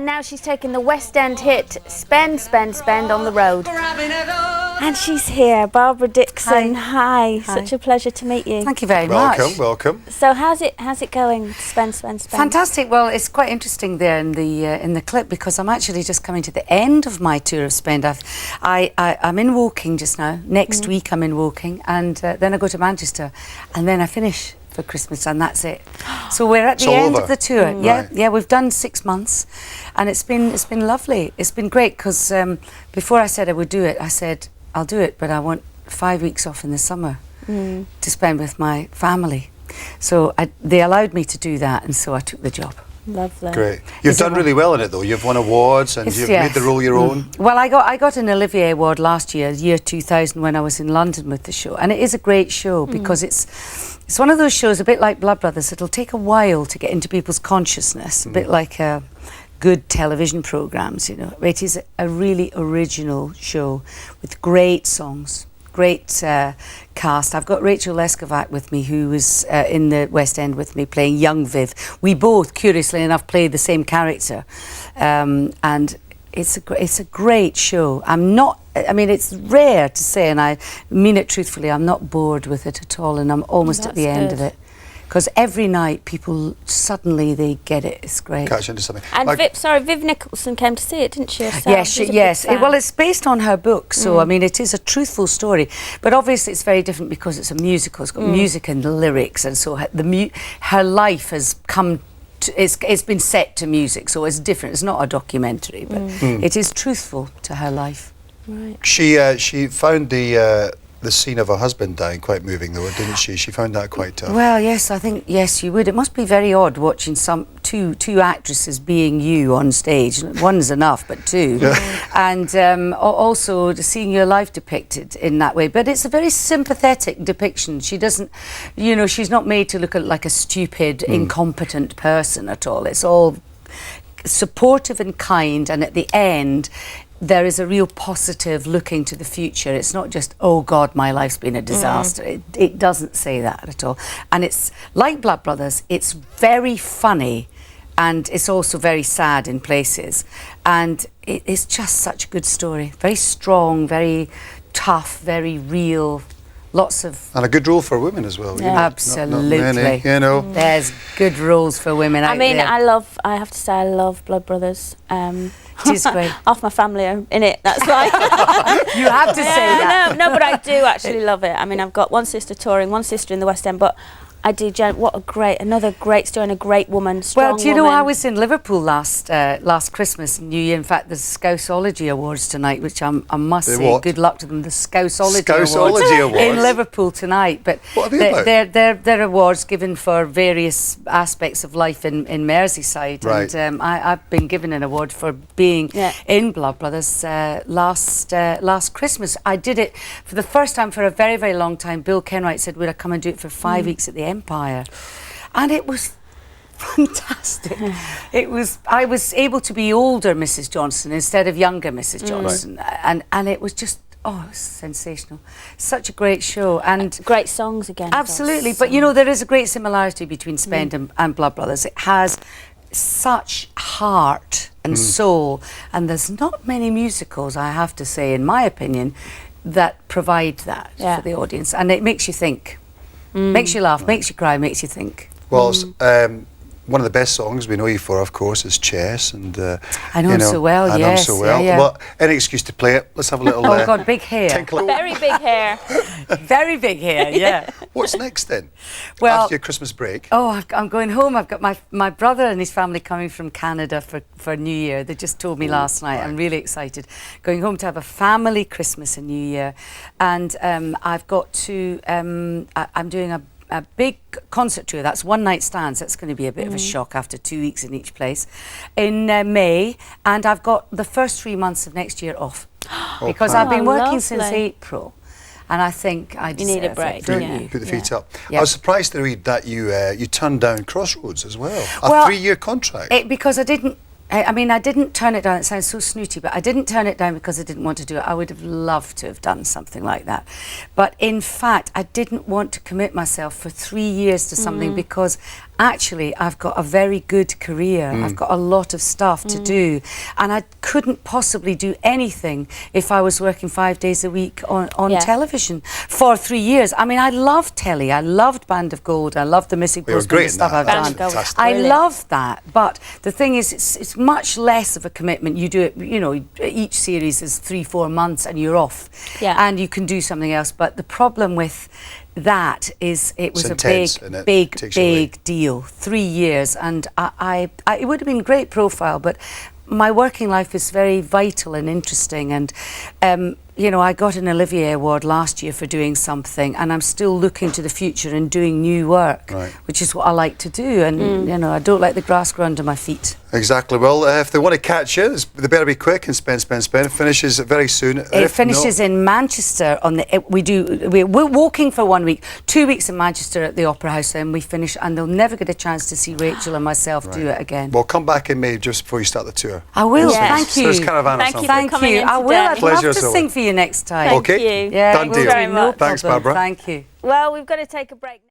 now she's taking the West End hit Spend, Spend, Spend on the road. And she's here, Barbara Dickson. Hi. Such a pleasure to meet you. Thank you very much. Welcome. So how's it going? Spend, Spend, Spend. Fantastic. Well, it's quite interesting there in the clip because I'm actually just coming to the end of my tour of Spend. I'm in Woking just now. Next week I'm in Woking, and then I go to Manchester, and then I finish for Christmas, and that's it. So we're at the end of the tour. Yeah, we've done 6 months, and it's been lovely. It's been great because before I said I would do it, I said I'll do it, but I want 5 weeks off in the summer to spend with my family. So they allowed me to do that, and so I took the job. Lovely. Great. You've done really well in it, though. You've won awards and you've made the role your own. Well, I got an Olivier Award last year 2000, when I was in London with the show, and it is a great show because it's one of those shows, a bit like Blood Brothers. It'll take a while to get into people's consciousness, a bit like good television programmes, you know. It is a really original show with great songs. Great cast. I've got Rachel Leskovac with me, who was in the West End with me playing young Viv. We both, curiously enough, play the same character, and it's a great show. I mean, it's rare to say, and I mean it truthfully, I'm not bored with it at all, and I'm almost at the end of it. Because every night people suddenly they get it. It's great. Catch into something. And Viv Nicholson came to see it, didn't she? Herself? Yes. Well, it's based on her book, so I mean, it is a truthful story. But obviously, it's very different because it's a musical. It's got music and lyrics, and so her life has come. It's been set to music, so it's different. It's not a documentary, but it is truthful to her life. Right. She found the scene of her husband dying quite moving, though, didn't she? She found that quite tough. Well, yes, I think, yes, you would. It must be very odd watching two actresses being you on stage. One's enough, but two. And also seeing your life depicted in that way. But it's a very sympathetic depiction. She doesn't, you know, she's not made to look like a stupid, incompetent person at all. It's all supportive and kind, and at the end, there is a real positive looking to the future. It's not just, oh God, my life's been a disaster. It doesn't say that at all. And it's like Blood Brothers, it's very funny, and it's also very sad in places. And it's just such a good story. Very strong, very tough, very real. Lots of... And a good role for women as well. Yeah. You know, absolutely. not many, you know. There's good roles for women out there. I have to say, I love Blood Brothers. It is great. Half my family are in it, that's why. You have to say that. No, but I do actually love it. I mean, I've got one sister touring, one sister in the West End, but I do, another great story and a great woman, strong Well, do you know, woman. I was in Liverpool last Christmas and New Year. In fact, there's Scousology Awards tonight, which I must say, good luck to them. The Scousology Awards in Liverpool tonight. But what are they about? They're awards given for various aspects of life in Merseyside. Right. And I've been given an award for being in Blood Brothers last Christmas. I did it for the first time for a very, very long time. Bill Kenwright said, would I come and do it for 5 weeks at the Empire? And it was fantastic. I was able to be older Mrs. Johnson instead of younger Mrs. Johnson. And it was just, it was sensational. Such a great show. And great songs again. Absolutely. But you know, there is a great similarity between Spend and Blood Brothers. It has such heart and soul, and there's not many musicals, I have to say, in my opinion, that provide that for the audience. And it makes you think. Makes you laugh, makes you cry, makes you think. Well, one of the best songs we know you for, of course, is Chess. And I know him so well, I know him so well. Well, any excuse to play it. Let's have a little... Oh, God, big hair. Very big hair. Very big hair, yeah. What's next, then? Well, after your Christmas break? Oh, I'm going home. I've got my brother and his family coming from Canada for New Year. They just told me last night. I'm really excited. Going home to have a family Christmas and New Year. And I've got to... I'm doing a big concert tour. That's one night stands. That's going to be a bit of a shock after 2 weeks in each place in May, and I've got the first 3 months of next year off because I've been working since April, and I think I deserve need a break. it, don't you? Put the feet up. I was surprised to read that you turned down Crossroads as well. A 3-year contract. Because I didn't. I mean, I didn't turn it down. It sounds so snooty, but I didn't turn it down because I didn't want to do it. I would have loved to have done something like that. But in fact, I didn't want to commit myself for 3 years to something because actually I've got a very good career. I've got a lot of stuff to do, and I couldn't possibly do anything if I was working 5 days a week on television for 3 years. I mean, I loved telly. I loved Band of Gold. I loved the Missing Postman, the stuff I've done. I love that, but the thing is, it's much less of a commitment. You do it, you know, each series is 3-4 months and you're off, and you can do something else. But the problem with that is it was intense, a big deal. 3 years, and it would have been great profile, but my working life is very vital and interesting, and you know, I got an Olivier Award last year for doing something, and I'm still looking to the future and doing new work, which is what I like to do, and you know, I don't like the grass grow under my feet. Exactly. Well, if they want to catch you, they better be quick and spend. It finishes very soon. It finishes in Manchester on the. We're walking for 1 week, 2 weeks in Manchester at the Opera House, and we finish, and they'll never get a chance to see Rachel and myself do it again. Well, come back in May just before you start the tour. I will. Thank you. There's Caravan Thank or you something. for coming in I will. I'd love to sing for you next time. Thank you. Yeah, done deal. Very much. Thanks, Barbara. Thank you. Well, we've got to take a break.